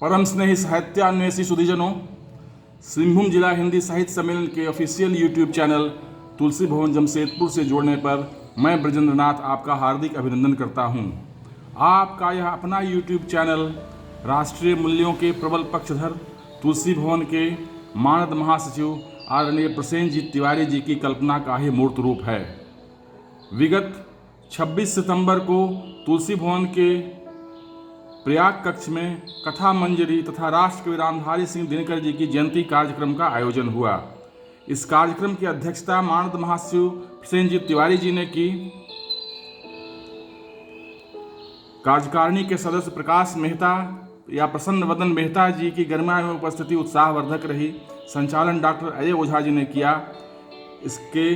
परम स्नेही साहित्यान्वेषी सुधीजनों, सिंहभूम जिला हिंदी साहित्य सम्मेलन के ऑफिशियल यूट्यूब चैनल तुलसी भवन जमशेदपुर से जोड़ने पर मैं ब्रजेंद्र नाथ आपका हार्दिक अभिनंदन करता हूं। आपका यह अपना यूट्यूब चैनल राष्ट्रीय मूल्यों के प्रबल पक्षधर तुलसी भवन के मानद महासचिव आदरणीय प्रसेनजीत तिवारी जी की कल्पना का ही मूर्त रूप है। विगत 26 सितंबर को तुलसी भवन के प्रयाग कक्ष में कथा मंजरी तथा राष्ट्रकवि रामधारी सिंह दिनकर जी की जयंती कार्यक्रम का आयोजन हुआ। इस कार्यक्रम की अध्यक्षता मानद महासचिव प्रसेनजीत तिवारी जी ने की। कार्यकारिणी के सदस्य प्रकाश मेहता या प्रसन्न वदन मेहता जी की गरिमा में उपस्थिति उत्साहवर्धक रही। संचालन डॉक्टर अजय ओझा जी ने किया। इसके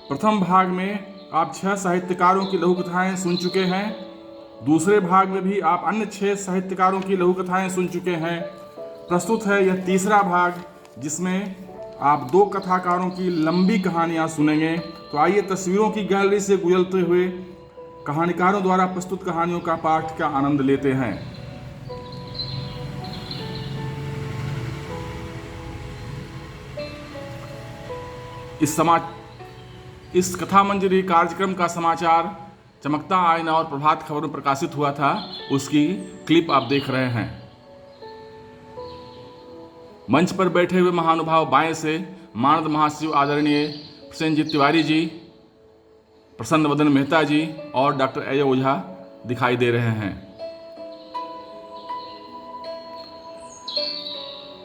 प्रथम भाग में आप 6 साहित्यकारों की लघु कथाएं सुन चुके हैं। दूसरे भाग में भी आप अन्य 6 साहित्यकारों की लघु कथाएं सुन चुके हैं। प्रस्तुत है यह तीसरा भाग, जिसमें आप 2 कथाकारों की लंबी कहानियां सुनेंगे। तो आइए तस्वीरों की गैलरी से गुजरते हुए कहानीकारों द्वारा प्रस्तुत कहानियों का पाठ का आनंद लेते हैं। इस कथा मंजरी कार्यक्रम का समाचार चमकता आईना और प्रभात खबर में प्रकाशित हुआ था, उसकी क्लिप आप देख रहे हैं। मंच पर बैठे हुए महानुभाव बाएं से मानद महासचिव आदरणीय प्रसेनजीत तिवारी जी, प्रसन्न वदन मेहता जी और डॉक्टर अजय ओझा दिखाई दे रहे हैं।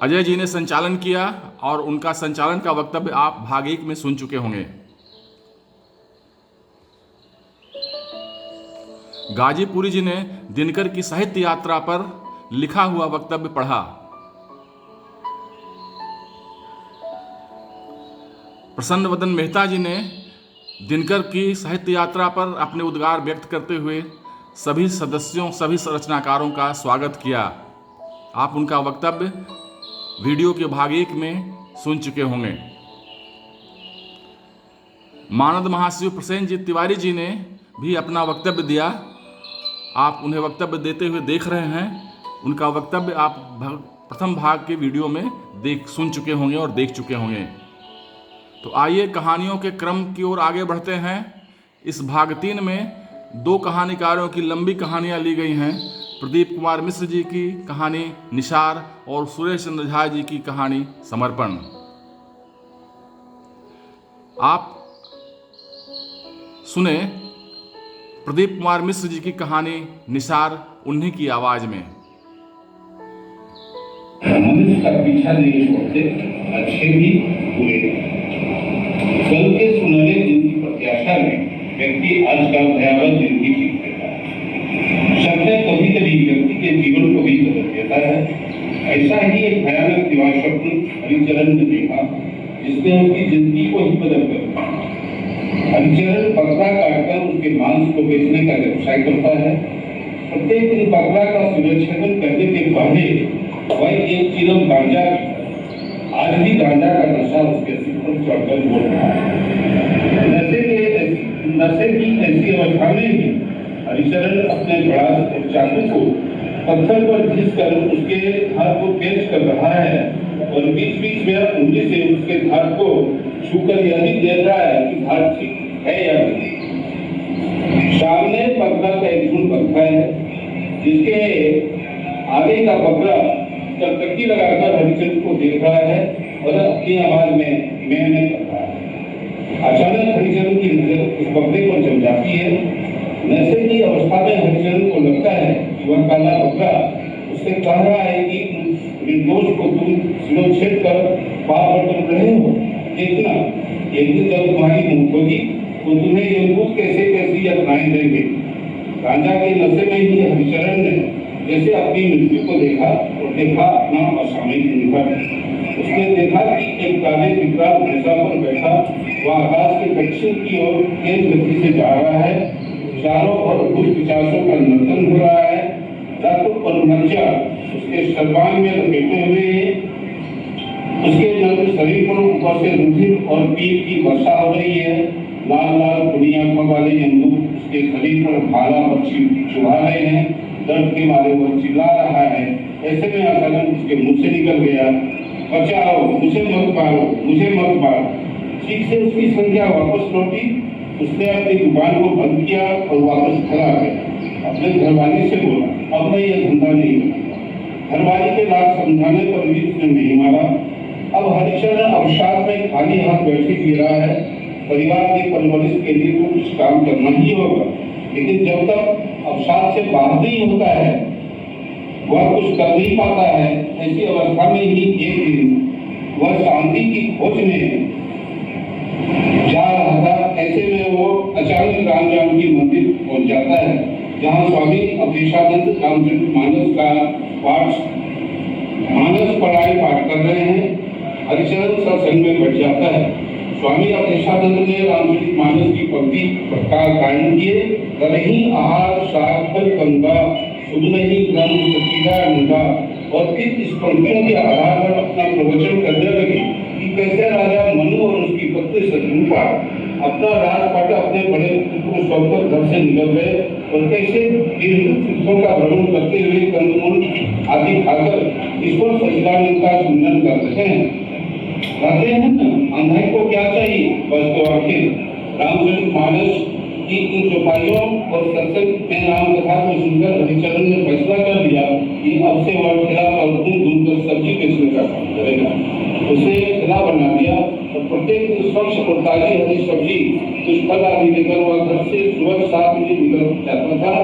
अजय जी ने संचालन किया और उनका संचालन का वक्तव्य आप भाग 1 में सुन चुके होंगे। गाजीपुरी जी ने दिनकर की साहित्य यात्रा पर लिखा हुआ वक्तव्य पढ़ा। प्रसन्न वदन मेहता जी ने दिनकर की साहित्य यात्रा पर अपने उद्गार व्यक्त करते हुए सभी सदस्यों, सभी रचनाकारों का स्वागत किया। आप उनका वक्तव्य वीडियो के भाग 1 में सुन चुके होंगे। मानद महासचिव प्रसेनजीत तिवारी जी ने भी अपना वक्तव्य दिया। आप उन्हें वक्तव्य देते हुए देख रहे हैं। उनका वक्तव्य आप प्रथम भाग के वीडियो में सुन चुके होंगे और देख चुके होंगे। तो आइए कहानियों के क्रम की ओर आगे बढ़ते हैं। इस भाग 3 में 2 कहानीकारों की लंबी कहानियां ली गई हैं। प्रदीप कुमार मिश्र जी की कहानी निशार और सुरेश चंद्र झा जी की कहानी समर्पण। आप सुने प्रदीप कुमार मिश्र जी की कहानी निशार उन्हीं की आवाज में। हम इसका पीछा नहीं छोड़ते, अच्छे भी बुरे। कल के सुनहरे दिन की प्रत्याशा में व्यक्ति आज का भयावह दिन की चीख देता है। सत्य कभी कभी व्यक्ति के जीवन को भी बदल देता है। ऐसा ही एक भयानक दिवास्वप्न हरिचरण ने देखा, जिसने उसकी जिंदगी को ही बदल कर दिया। हरिचरण बकरा काटकर उसके मांस को बेचने का व्यवसाय करता है। प्रत्येक दिन बकरा का शिरच्छेदन करने के पहले वह एक चिलम गांजा पीता। आज भी गांजा का नशा उसके सिर पर चढ़कर बोल रहा है। नशे की ऐसी अवस्था में भी हरिचरण अपने ब्रास और चाकू को पत्थर पर घिसकर उसके हाथ को पेश कर रहा है और बीच बीच में उंगली से उसके हाथ को छूकर यह भी देख रहा है कि हाथ ठीक है या नहीं। सामने बकरा का एक झुंड बकरा है, जिसके आगे का बकरा टकटकी लगाकर हरिचरण को देख रहा है और अपनी आवाज में मैं कर रहा है। अचानक हरिचरण की नजर उस बकरे पर जम जाती है। नशे की अवस्था में हरिचरण को लगता है कि वह काला बकरा उससे कह रहा है कि निर्दोष को तुम सिरोच्छेद कर पाप बटन रहे हो। देखना, एक दिन जब तुम्हारी मौत होगी तो तुम्हें ये भूत कैसे कैसी यातनाएं देंगे। गांजा के नशे में ही हरिचरण ने जैसे अपनी मृत्यु को देखा और देखा अपना असामयिक निधन। उसने देखा कि एक काले विकराल भैंसा पर बैठा वह आकाश के दक्षिण की ओर तेज गति से जा रहा है। चारों ओर भूत पिशाचों का नर्तन हो रहा है। रक्त और मज्जा उसके सर्वांग में लपेटे हुए हैं। उसके नग्न शरीर पर ऊपर से रुधिर और पीप की वर्षा हो रही है। लाल लाल खुली आंखों वाले जंतु उसके शरीर पर भाला और चुभा रहे हैं। दर्द के मारे वो चिल्ला रहा है। ऐसे में अचानक उसके मुंह से निकल गया, बचाओ, मुझे मत मारो, मुझे मत मारो। ठीक से उसकी संख्या वापस लौटी। उसने अपनी दुकान को बंद किया और वापस घर आ गया। अपने घरवाली से बोला, अब मैं ये धंधा नहीं करूँगा। घरवाली के लाख समझाने पर भी उसने नहीं मारा। अब हरिचंद्र अवसाद में खाली हाथ बैठे गिरा है। परिवार की परवरिश के लिए तो कुछ काम करना ही होगा, लेकिन जब तक अवसाद से बाहर नहीं होता है, वह कुछ कर नहीं पाता है। ऐसी अवस्था में ही एक दिन वह शांति की खोज में जा रहा था। ऐसे में वो अचानक राम जानकी मंदिर पहुंच जाता है, जहाँ स्वामी अवधेशानंद रामचरितमानस का मानस पढ़ाई पाठ कर रहे हैं। हरिचंद्र सत्संग में बैठ जाता है। स्वामी अवधेशानंद ने रामचरितमानस की पंक्ति का गायन किए। करही आहार साग फल गंगा, शुभ नहीं ब्रह्म सच्चिदानंदा। और फिर इस पंक्तियों के आधार पर अपना प्रवचन करने लगे कि कैसे राजा मनु और उसकी पत्नी शत्रुपा अपना राजपाट अपने बड़े पुत्र को सौंपकर घर से निकल गए और कैसे तीर्थों का भ्रमण करते हुए कंदमूल आदि खाकर ईश्वर सच्चिदानंद का सुमिरन कर रहे हैं। कहते हैं ना, अंधे को क्या चाहिए, बस तो आखिर रामचरितमानस की इन चौपाइयों और सत्संग में राम कथा को सुनकर हरिचंद्र ने फैसला कर लिया कि अब से वह ठेला पर घूम कर सब्जी बेचने का काम करेगा। उसे ठेला बना दिया और प्रत्येक स्वच्छ और ताजी हरी सब्जी कुछ फल आदि लेकर वह घर से सुबह 7 बजे निकल जाता था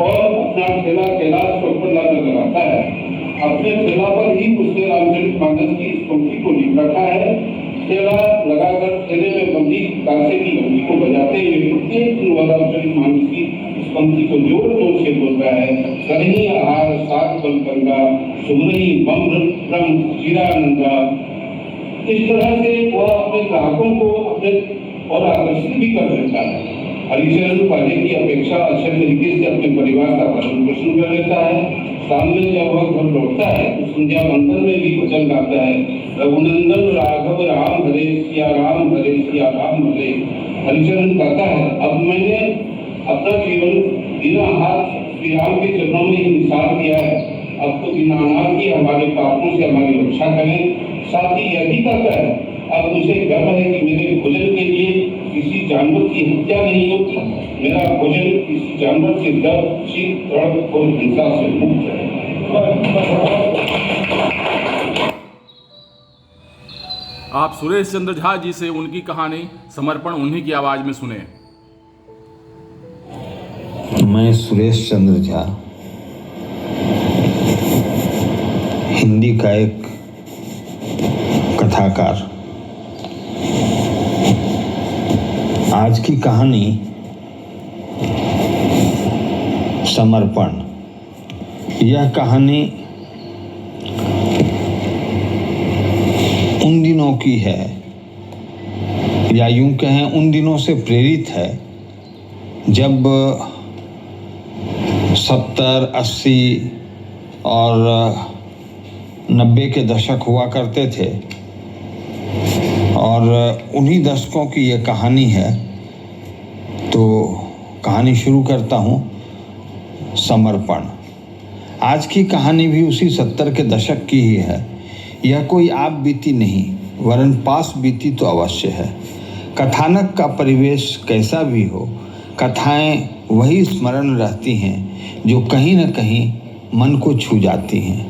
और अपना ठेला कैलाश चौक पर लगाता है। अपने ठेला पर ही उसने रामचरितमानस की इस पंक्ति को लिख रखा है। ठेला लगाकर ठेले में बंधी कांसे की घंटी को बजाते हुए प्रत्येक दिन वह रामचरितमानस की इस पंक्ति को जोर जोर से बोल रहा है। करही आहार साग फल गंगा, शुभ नहीं ब्रह्म सच्चिदानंदा। इस तरह से वह अपने ग्राहकों को अपने और आकर्षित भी कर देता है। हरिचंद्र पहले की अपेक्षा अच्छे तरीके से अपने परिवार का भरण पोषण कर लेता है। शाम में जब वह घर लौटता है तो संध्या बंदन में भी भजन गाता है। रघुनंदन राघव राम हरे सिया राम हरे। हरिचंद्र कहता है, अब मैंने अपना जीवन बिना हाथ श्री राम के चरणों में ही निसार दिया है। अब तो दीनानाथ की हमारे पापों से हमारी रक्षा करें। साथ ही यह भी कहता है, अब मुझे गर्व है कि मेरे भोजन के लिए किसी जानवर की हत्या नहीं होती। मेरा भोजन किसी जानवर से दर्द, चीख, तड़प और हिंसा से मुक्त है। आप सुरेश चंद्र झा जी से उनकी कहानी समर्पण उन्हीं की आवाज में सुने। मैं सुरेश चंद्र झा, हिंदी का एक कथाकार। आज की कहानी समर्पण। यह कहानी उन दिनों की है, या यूं कहें उन दिनों से प्रेरित है जब 70, 80 और 90 के दशक हुआ करते थे। और उन्हीं दशकों की ये कहानी है। तो कहानी शुरू करता हूँ। समर्पण। आज की कहानी भी उसी 70 के दशक की ही है। यह कोई आप बीती नहीं, वरन पास बीती तो अवश्य है। कथानक का परिवेश कैसा भी हो, कथाएं वही स्मरण रहती हैं जो कहीं न कहीं मन को छू जाती हैं।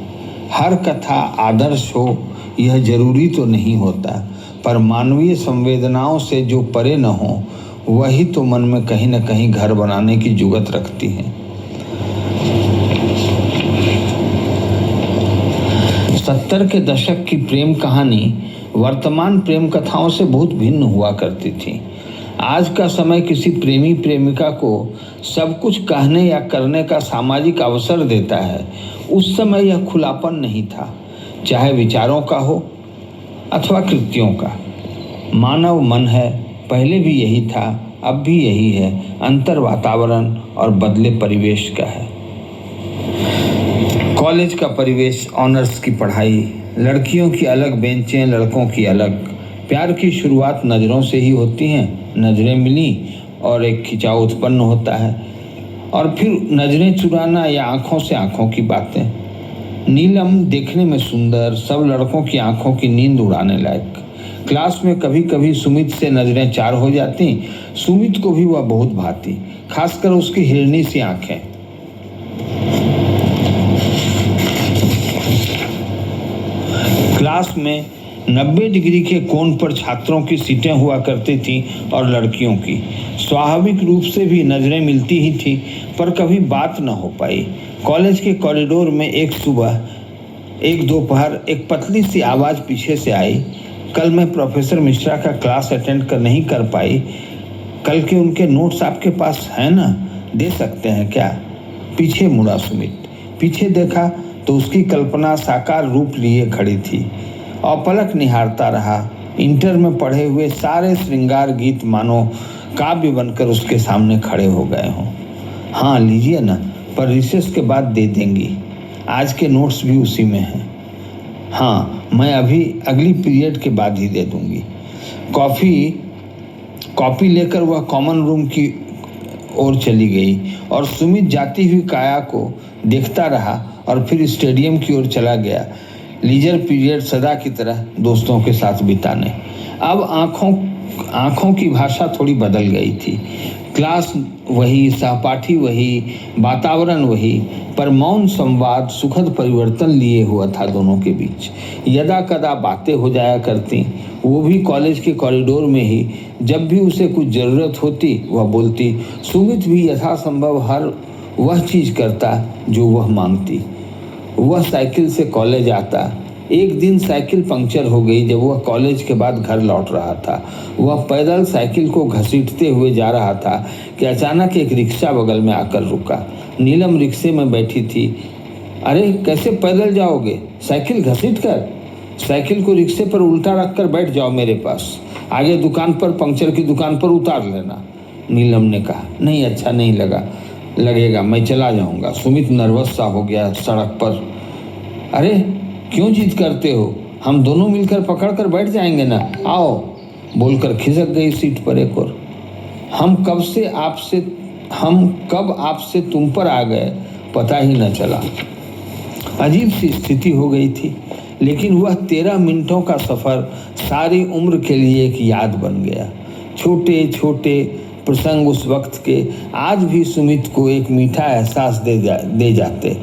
हर कथा आदर्श हो यह जरूरी तो नहीं होता, पर मानवीय संवेदनाओं से जो परे न हो वही तो मन में कहीं न कहीं घर बनाने की जुगत रखती हैं। 70 के दशक की प्रेम कहानी वर्तमान प्रेम कथाओं से बहुत भिन्न हुआ करती थी। आज का समय किसी प्रेमी प्रेमिका को सब कुछ कहने या करने का सामाजिक अवसर देता है। उस समय यह खुलापन नहीं था, चाहे विचारों का हो अथवा कृत्यों का। मानव मन है, पहले भी यही था, अब भी यही है। अंतर वातावरण और बदले परिवेश का है। कॉलेज का परिवेश, ऑनर्स की पढ़ाई, लड़कियों की अलग बेंचें, लड़कों की अलग। प्यार की शुरुआत नज़रों से ही होती हैं। नज़रें मिली और एक खिंचाव उत्पन्न होता है। और फिर नजरें चुराना या आंखों से आंखों की बातें। नीलम देखने में सुंदर, सब लड़कों की आंखों की नींद उड़ाने लायक। क्लास में कभी कभी सुमित से नजरें चार हो जाती। सुमित को भी वह बहुत भाती, खासकर उसकी हिरनी सी आंखें। क्लास में 90 डिग्री के कोण पर छात्रों की सीटें हुआ करती थीं और लड़कियों की स्वाभाविक रूप से भी नजरें मिलती ही थी, पर कभी बात न हो पाई। कॉलेज के कॉरिडोर में एक सुबह, एक दोपहर, एक पतली सी आवाज़ पीछे से आई। कल मैं प्रोफेसर मिश्रा का क्लास अटेंड नहीं कर पाई। कल के उनके नोट्स आपके पास हैं ना, दे सकते हैं क्या? पीछे मुड़ा सुमित। पीछे देखा तो उसकी कल्पना साकार रूप लिए खड़ी थी और पलक निहारता रहा। इंटर में पढ़े हुए सारे श्रृंगार गीत मानो काव्य बनकर उसके सामने खड़े हो गए हों। हाँ लीजिए ना, पर रिसेस के बाद दे देंगी। आज के नोट्स भी उसी में हैं। हाँ, मैं अभी अगली पीरियड के बाद ही दे दूंगी। कॉफ़ी लेकर वह कॉमन रूम की ओर चली गई और सुमित जाती हुई काया को देखता रहा और फिर स्टेडियम की ओर चला गया, लीजर पीरियड सदा की तरह दोस्तों के साथ बिताने। अब आंखों की भाषा थोड़ी बदल गई थी। क्लास वही, सहपाठी वही, वातावरण वही, पर मौन संवाद सुखद परिवर्तन लिए हुआ था दोनों के बीच। यदा कदा बातें हो जाया करती, वो भी कॉलेज के कॉरिडोर में ही। जब भी उसे कुछ ज़रूरत होती वह बोलती। सुमित भी यथासंभव हर वह चीज़ करता जो वह मांगती। वह साइकिल से कॉलेज आता। एक दिन साइकिल पंक्चर हो गई जब वह कॉलेज के बाद घर लौट रहा था। वह पैदल साइकिल को घसीटते हुए जा रहा था कि अचानक एक रिक्शा बगल में आकर रुका। नीलम रिक्शे में बैठी थी। अरे कैसे पैदल जाओगे, साइकिल घसीट कर? साइकिल को रिक्शे पर उल्टा रखकर बैठ जाओ मेरे पास, आगे दुकान पर, पंक्चर की दुकान पर उतार लेना। नीलम ने कहा। नहीं, अच्छा नहीं लगेगा, मैं चला जाऊंगा। सुमित नर्वस सा हो गया सड़क पर। अरे क्यों जिद करते हो, हम दोनों मिलकर पकड़ कर बैठ जाएंगे ना, आओ, बोलकर खिसक गई सीट पर एक और। हम कब आपसे तुम पर आ गए पता ही न चला। अजीब सी स्थिति हो गई थी, लेकिन वह 13 मिनटों का सफ़र सारी उम्र के लिए एक याद बन गया। छोटे छोटे प्रसंग उस वक्त के आज भी सुमित को एक मीठा एहसास दे जाते।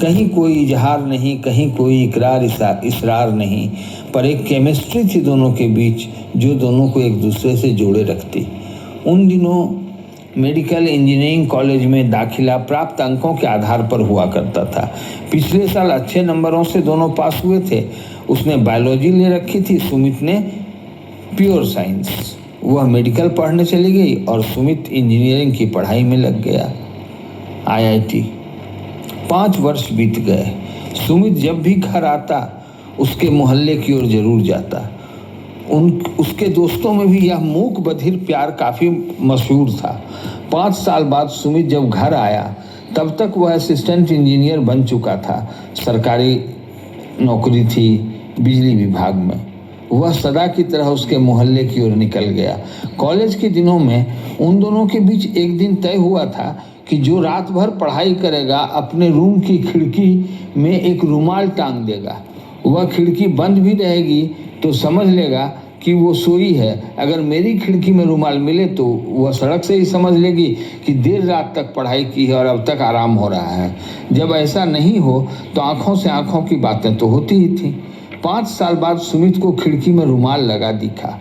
कहीं कोई इजहार नहीं, कहीं कोई इसरार नहीं, पर एक केमिस्ट्री थी दोनों के बीच जो दोनों को एक दूसरे से जोड़े रखती। उन दिनों मेडिकल इंजीनियरिंग कॉलेज में दाखिला प्राप्त अंकों के आधार पर हुआ करता था। पिछले साल अच्छे नंबरों से दोनों पास हुए थे। उसने बायोलॉजी ले रखी थी, सुमित ने प्योर साइंस। वह मेडिकल पढ़ने चली गई और सुमित इंजीनियरिंग की पढ़ाई में लग गया, IIT। 5 वर्ष बीत गए। सुमित जब भी घर आता उसके मोहल्ले की ओर जरूर जाता। उसके दोस्तों में भी यह मूक बधिर प्यार काफ़ी मशहूर था। 5 साल बाद सुमित जब घर आया तब तक वह असिस्टेंट इंजीनियर बन चुका था। सरकारी नौकरी थी बिजली विभाग में। वह सदा की तरह उसके मोहल्ले की ओर निकल गया। कॉलेज के दिनों में उन दोनों के बीच एक दिन तय हुआ था कि जो रात भर पढ़ाई करेगा अपने रूम की खिड़की में एक रुमाल टांग देगा। वह खिड़की बंद भी रहेगी तो समझ लेगा कि वो सोई है। अगर मेरी खिड़की में रुमाल मिले तो वह सड़क से ही समझ लेगी कि देर रात तक पढ़ाई की है और अब तक आराम हो रहा है। जब ऐसा नहीं हो तो आंखों से आंखों की बातें तो होती ही थी। 5 साल बाद सुमित को खिड़की में रुमाल लगा दिखा।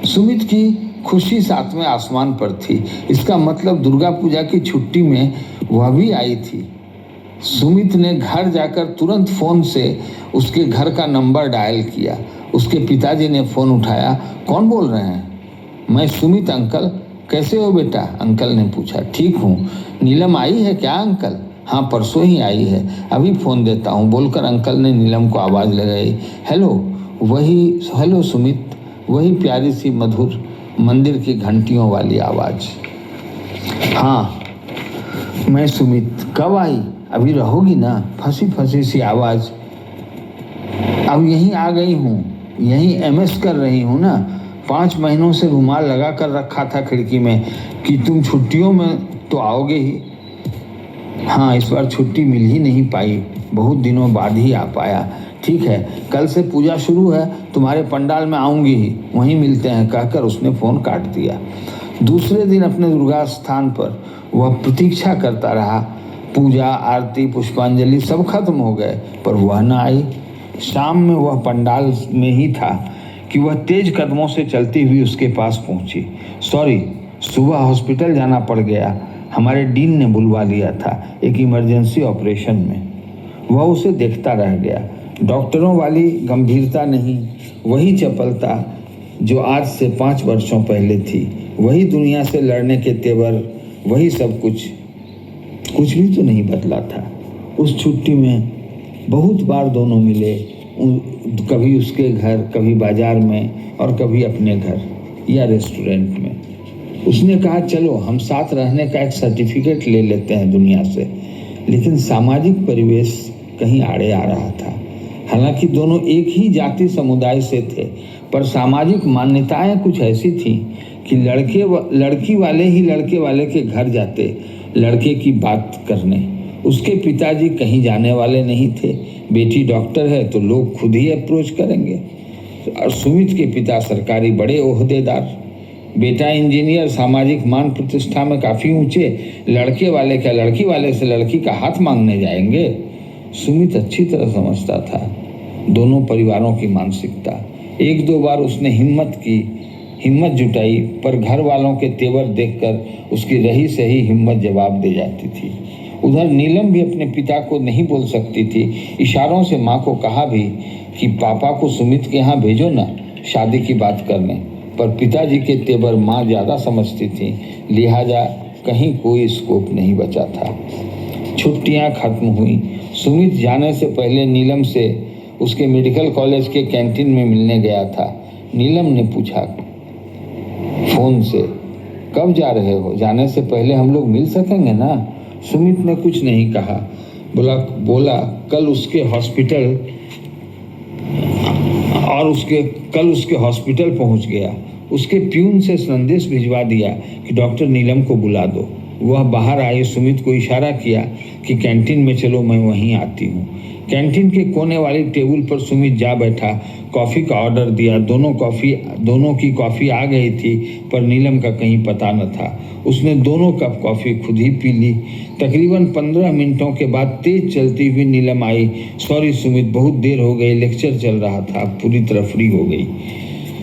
सुमित की खुशी 7वें आसमान पर थी। इसका मतलब दुर्गा पूजा की छुट्टी में वह भी आई थी। सुमित ने घर जाकर तुरंत फ़ोन से उसके घर का नंबर डायल किया। उसके पिताजी ने फ़ोन उठाया। कौन बोल रहे हैं? मैं सुमित अंकल। कैसे हो बेटा? अंकल ने पूछा। ठीक हूँ। नीलम आई है क्या अंकल? हाँ, परसों ही आई है, अभी फ़ोन देता हूँ, बोलकर अंकल ने नीलम को आवाज़ लगाई। हेलो सुमित। वही प्यारी सी मधुर मंदिर की घंटियों वाली आवाज़। हाँ मैं सुमित। कब आई? अभी रहोगी ना? फंसी फंसी सी आवाज़। अब यहीं आ गई हूँ, यहीं MS कर रही हूँ ना। 5 महीनों से रुमाल लगा कर रखा था खिड़की में कि तुम छुट्टियों में तो आओगे ही। हाँ, इस बार छुट्टी मिल ही नहीं पाई, बहुत दिनों बाद ही आ पाया। ठीक है, कल से पूजा शुरू है, तुम्हारे पंडाल में आऊँगी ही, वहीं मिलते हैं कहकर उसने फ़ोन काट दिया। दूसरे दिन अपने दुर्गा स्थान पर वह प्रतीक्षा करता रहा। पूजा, आरती, पुष्पांजलि सब खत्म हो गए, पर वह न आई। शाम में वह पंडाल में ही था कि वह तेज कदमों से चलती हुई उसके पास पहुंची। सॉरी, सुबह हॉस्पिटल जाना पड़ गया, हमारे डीन ने बुलवा लिया था एक इमरजेंसी ऑपरेशन में। वह उसे देखता रह गया। डॉक्टरों वाली गंभीरता नहीं, वही चपलता जो आज से 5 वर्षों पहले थी, वही दुनिया से लड़ने के तेवर, वही सब कुछ भी तो नहीं बदला था। उस छुट्टी में बहुत बार दोनों मिले, कभी उसके घर, कभी बाजार में और कभी अपने घर या रेस्टोरेंट में। उसने कहा चलो हम साथ रहने का एक सर्टिफिकेट ले लेते हैं दुनिया से, लेकिन सामाजिक परिवेश कहीं आड़े आ रहा था। हालांकि दोनों एक ही जाति समुदाय से थे, पर सामाजिक मान्यताएं कुछ ऐसी थीं कि लड़की वाले ही लड़के वाले के घर जाते लड़के की बात करने। उसके पिताजी कहीं जाने वाले नहीं थे, बेटी डॉक्टर है तो लोग खुद ही अप्रोच करेंगे। और सुमित के पिता सरकारी बड़े ओहदेदार, बेटा इंजीनियर, सामाजिक मान प्रतिष्ठा में काफ़ी ऊंचे, लड़के वाले क्या लड़की वाले से लड़की का हाथ मांगने जाएंगे। सुमित अच्छी तरह समझता था दोनों परिवारों की मानसिकता। 1-2 बार उसने हिम्मत जुटाई, पर घर वालों के तेवर देखकर उसकी रही सही हिम्मत जवाब दे जाती थी। उधर नीलम भी अपने पिता को नहीं बोल सकती थी। इशारों से माँ को कहा भी कि पापा को सुमित के यहाँ भेजो ना शादी की बात करने, पर पिताजी के तेवर माँ ज़्यादा समझती थी, लिहाजा कहीं कोई स्कोप नहीं बचा था। छुट्टियाँ खत्म हुई। सुमित जाने से पहले नीलम से उसके मेडिकल कॉलेज के कैंटीन में मिलने गया था। नीलम ने पूछा फ़ोन से, कब जा रहे हो? जाने से पहले हम लोग मिल सकेंगे ना? सुमित ने कुछ नहीं कहा। बोला कल उसके हॉस्पिटल पहुंच गया। उसके प्यून से संदेश भिजवा दिया कि डॉक्टर नीलम को बुला दो। वह बाहर आई, सुमित को इशारा किया कि कैंटीन में चलो, मैं वहीं आती हूँ। कैंटीन के कोने वाली टेबल पर सुमित जा बैठा, कॉफ़ी का ऑर्डर दिया। दोनों की कॉफ़ी आ गई थी, पर नीलम का कहीं पता न था। उसने दोनों कप कॉफ़ी खुद ही पी ली। तकरीबन 15 मिनटों के बाद तेज चलती हुई नीलम आई। सॉरी सुमित, बहुत देर हो गई, लेक्चर चल रहा था, पूरी तरह फ्री हो गई।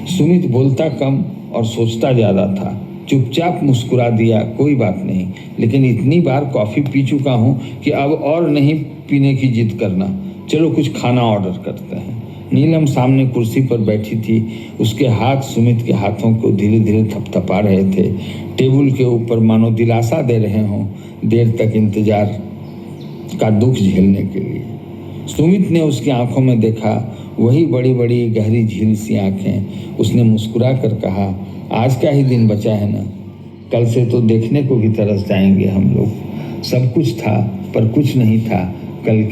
सुमित बोलता कम और सोचता ज़्यादा था। चुपचाप मुस्कुरा दिया, कोई बात नहीं, लेकिन इतनी बार कॉफ़ी पी चुका हूँ कि अब और नहीं पीने की जिद करना। चलो कुछ खाना ऑर्डर करते हैं। नीलम सामने कुर्सी पर बैठी थी, उसके हाथ सुमित के हाथों को धीरे धीरे थपथपा रहे थे, टेबल के ऊपर मानो दिलासा दे रहे हों देर तक इंतजार का दुख झेलने के लिए। सुमित ने उसकी आंखों में देखा, वही बड़ी बड़ी गहरी झील सी आंखें। उसने मुस्कुरा कर कहा, आज का ही दिन बचा है ना, कल से तो देखने को भी तरस जाएंगे हम लोग। सब कुछ था पर कुछ नहीं था कल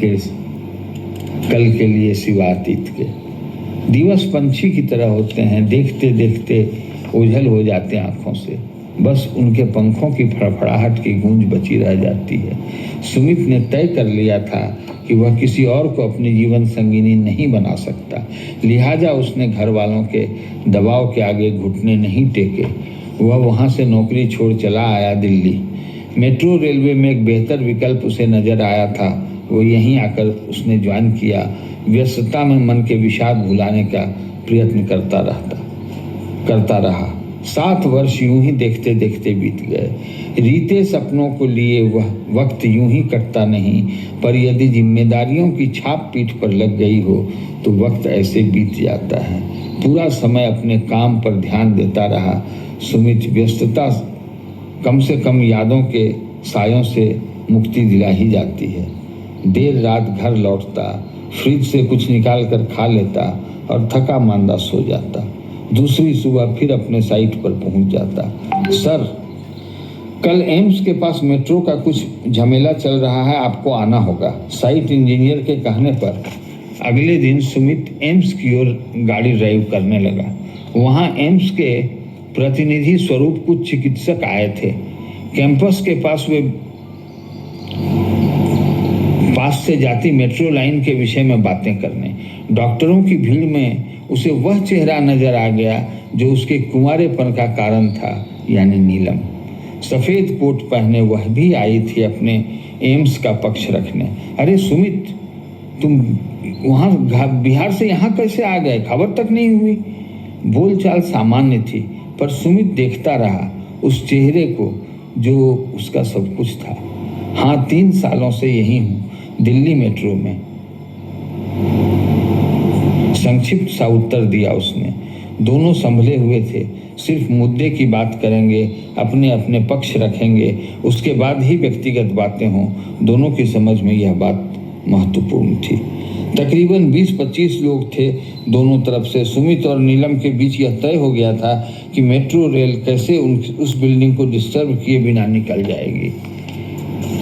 के लिए सिवा अतीत के। दिवस पंछी की तरह होते हैं, देखते देखते ओझल हो जाते आंखों से, बस उनके पंखों की फड़फड़ाहट की गूंज बची रह जाती है। सुमित ने तय कर लिया था कि वह किसी और को अपनी जीवन संगिनी नहीं बना सकता, लिहाजा उसने घर वालों के दबाव के आगे घुटने नहीं टेके। वह वहाँ से नौकरी छोड़ चला आया दिल्ली। मेट्रो रेलवे में एक बेहतर विकल्प उसे नजर आया था, वो यहीं आकर उसने ज्वाइन किया। व्यस्तता में मन के विषाद भुलाने का प्रयत्न करता रहा। 7 वर्ष यूं ही देखते देखते बीत गए। रीते सपनों को लिए वह वक्त यूं ही कटता नहीं, पर यदि जिम्मेदारियों की छाप पीठ पर लग गई हो तो वक्त ऐसे बीत जाता है। पूरा समय अपने काम पर ध्यान देता रहा। सुमित व्यस्तता कम से कम यादों के सायों से मुक्ति दिला ही जाती है। देर रात घर लौटता, फ्रिज से कुछ निकाल कर खा लेता और थका मांदा सो जाता। दूसरी सुबह फिर अपने साइट पर पहुंच जाता। सर, कल एम्स के पास मेट्रो का कुछ झमेला चल रहा है, आपको आना होगा। साइट इंजीनियर के कहने पर अगले दिन सुमित एम्स की ओर गाड़ी ड्राइव करने लगा। वहाँ एम्स के प्रतिनिधि स्वरूप कुछ चिकित्सक आए थे। कैंपस के पास वे पास से जाती मेट्रो लाइन के विषय में बातें करने। डॉक्टरों की भीड़ में उसे वह चेहरा नजर आ गया जो उसके कुंवारेपन का कारण था, यानी नीलम। सफेद कोट पहने वह भी आई थी अपने एम्स का पक्ष रखने। अरे सुमित, तुम वहाँ बिहार से यहाँ कैसे आ गए? खबर तक नहीं हुई। बोलचाल सामान्य थी, पर सुमित देखता रहा उस चेहरे को जो उसका सब कुछ था। हाँ, 3 सालों से यही हूँ, दिल्ली मेट्रो में। संक्षिप्त सा उत्तर दिया उसने। दोनों संभले हुए थे। सिर्फ मुद्दे की बात करेंगे, अपने अपने पक्ष रखेंगे, उसके बाद ही व्यक्तिगत बातें हों। दोनों की समझ में यह बात महत्वपूर्ण थी। तकरीबन 20-25 लोग थे दोनों तरफ से। सुमित और नीलम के बीच यह तय हो गया था कि मेट्रो रेल कैसे उस बिल्डिंग को डिस्टर्ब किए बिना निकल जाएगी।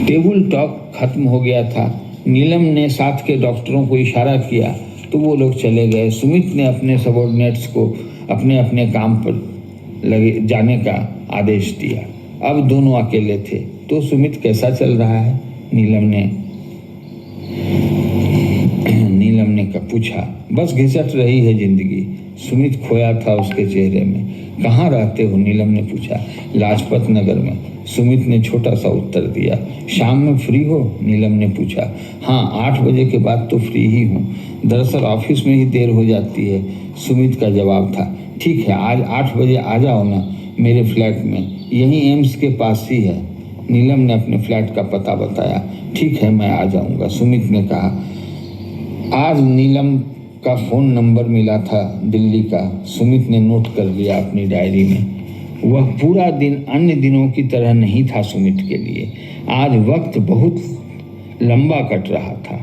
टेबल टॉक खत्म हो गया था। नीलम ने साथ के डॉक्टरों को इशारा किया तो वो लोग चले गए। सुमित ने अपने सबॉर्डिनेट्स को अपने अपने काम पर लगे जाने का आदेश दिया। अब दोनों अकेले थे। तो सुमित, कैसा चल रहा है? नीलम ने पूछा। बस घिसट रही है जिंदगी। सुमित खोया था उसके चेहरे में। कहाँ रहते हो? नीलम ने पूछा। लाजपत नगर में, सुमित ने छोटा सा उत्तर दिया। शाम में फ्री हो? नीलम ने पूछा। हाँ, 8 बजे के बाद तो फ्री ही हूँ। दरअसल ऑफिस में ही देर हो जाती है, सुमित का जवाब था। ठीक है, आज 8 बजे आ जाओ ना मेरे फ्लैट में, यहीं एम्स के पास ही है। नीलम ने अपने फ्लैट का पता बताया। ठीक है, मैं आ जाऊंगा, सुमित ने कहा। आज नीलम का फ़ोन नंबर मिला था दिल्ली का। सुमित ने नोट कर लिया अपनी डायरी में। वह पूरा दिन अन्य दिनों की तरह नहीं था सुमित के लिए। आज वक्त बहुत लंबा कट रहा था।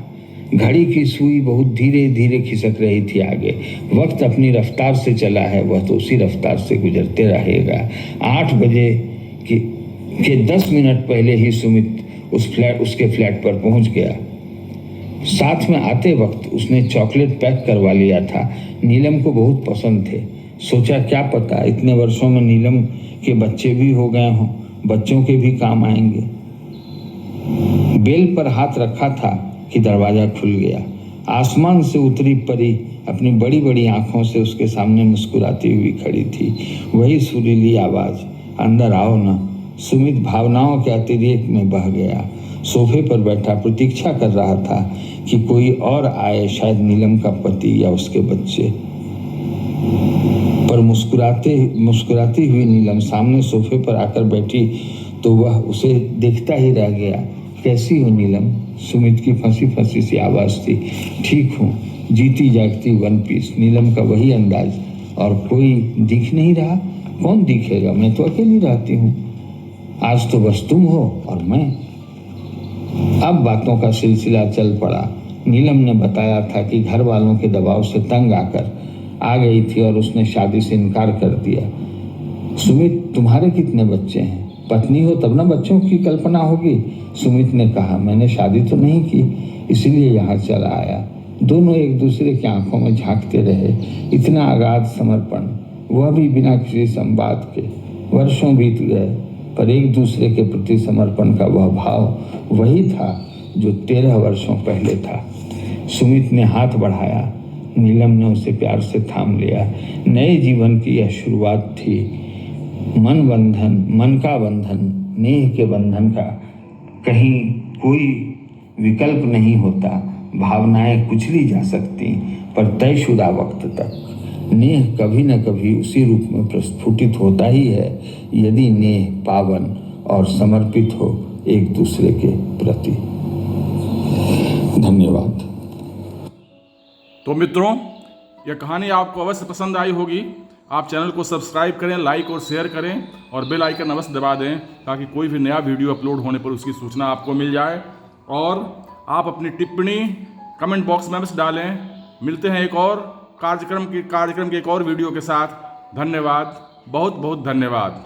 घड़ी की सुई बहुत धीरे धीरे खिसक रही थी आगे। वक्त अपनी रफ्तार से चला है, वह तो उसी रफ्तार से गुजरते रहेगा। 8 बजे के 10 मिनट पहले ही सुमित उसके फ्लैट पर पहुंच गया। साथ में आते वक्त उसने चॉकलेट पैक करवा लिया था। नीलम को बहुत पसंद थे। सोचा क्या पता इतने वर्षों में नीलम के बच्चे भी हो गए हों, बच्चों के भी काम आएंगे। बेल पर हाथ रखा था कि दरवाजा खुल गया। आसमान से उतरी परी अपनी बड़ी बड़ी आंखों से उसके सामने मुस्कुराती हुई खड़ी थी। वही सुरीली आवाज, अंदर आओ ना। सुमित भावनाओं के अतिरेक में बह गया। सोफे पर बैठा प्रतीक्षा कर रहा था कि कोई और आए, शायद नीलम का पति या उसके बच्चे। पर मुस्कुराती हुई नीलम सामने सोफे पर आकर बैठी तो वह उसे देखता ही रह गया। कैसी हो नीलम? सुमित की फंसी फंसी सी आवाज थी। ठीक हूँ, जीती जागती वन पीस। नीलम का वही अंदाज। और कोई दिख नहीं रहा? कौन दिखेगा, मैं तो अकेली रहती हूँ। आज तो बस तुम हो और मैं। अब बातों का सिलसिला चल पड़ा। नीलम ने बताया था कि घर वालों के दबाव से तंग आकर आ गई थी और उसने शादी से इनकार कर दिया। सुमित, तुम्हारे कितने बच्चे हैं? पत्नी हो तब ना बच्चों की कल्पना होगी। सुमित ने कहा, मैंने शादी तो नहीं की, इसीलिए यहाँ चला आया। दोनों एक दूसरे की आंखों में झांकते रहे। इतना अगाध समर्पण, वह भी बिना किसी संवाद के। वर्षों बीत गए, पर एक दूसरे के प्रति समर्पण का वह भाव वही था जो 13 वर्षों पहले था। सुमित ने हाथ बढ़ाया। नीलम ने उसे प्यार से थाम लिया। नए जीवन की यह शुरुआत थी। मन का बंधन, नेह के बंधन का कहीं कोई विकल्प नहीं होता। भावनाएं कुचली जा सकती, पर तयशुदा वक्त तक नेह कभी न कभी उसी रूप में प्रस्फुटित होता ही है, यदि नेह पावन और समर्पित हो एक दूसरे के प्रति। धन्यवाद। तो मित्रों, यह कहानी आपको अवश्य पसंद आई होगी। आप चैनल को सब्सक्राइब करें, लाइक और शेयर करें और बेल आइकन अवश्य दबा दें ताकि कोई भी नया वीडियो अपलोड होने पर उसकी सूचना आपको मिल जाए। और आप अपनी टिप्पणी कमेंट बॉक्स में अवश्य डालें। मिलते हैं एक और कार्यक्रम के एक और वीडियो के साथ। धन्यवाद, बहुत बहुत धन्यवाद।